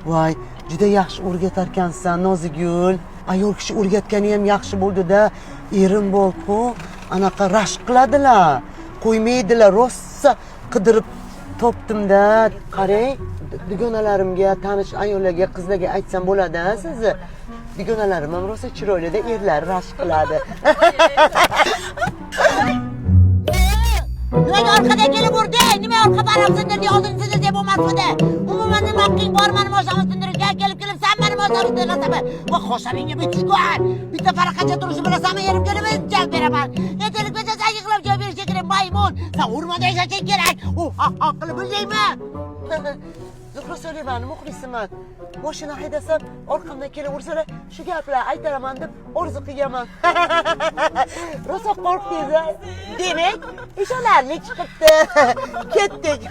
Voy, juda yaxshi o'rgatarkansan, Nozigul. Ayol kishi o'rgatgani ham yaxshi bo'ldi-da. Erim bo'lku, anaqa rashk qiladilar. Qo'ymaydilar, rosa qidirib topdim-da. Qarang, dugonalarimga, tanish ayollarga, qizlarga aytsam bo'ladi-a sizni. Dugonalarim ham rosa chiroyli-da, erlari rashk qiladi. Nimaga orqadan kelib urding? Nima orqa baraq sindirdi? Oldin sizni deb bo'lmasmidi? Umuman nima haqqing bor meni moshamiz sindirishga kelib sen meni moshamiz sindirasizmi? Va xo'sharingga bitishgan. Bitta faraqacha turishni bilasanmi? Erim kelib javob beraman. Ertalik bechasang yig'lab javob berishga kerak, maymun. Sen o'rmonda yashashing kerak. U haq qilib bildingmi? Zuhra Soliyevaning muxlisiman. Mashina haydasam, orqamdan kelib ursalar, shu gaplar aytaraman deb orzu qilganman. Rosa qo'rqdingiz. Demak, ishonarli chiqibdi. Ketdik.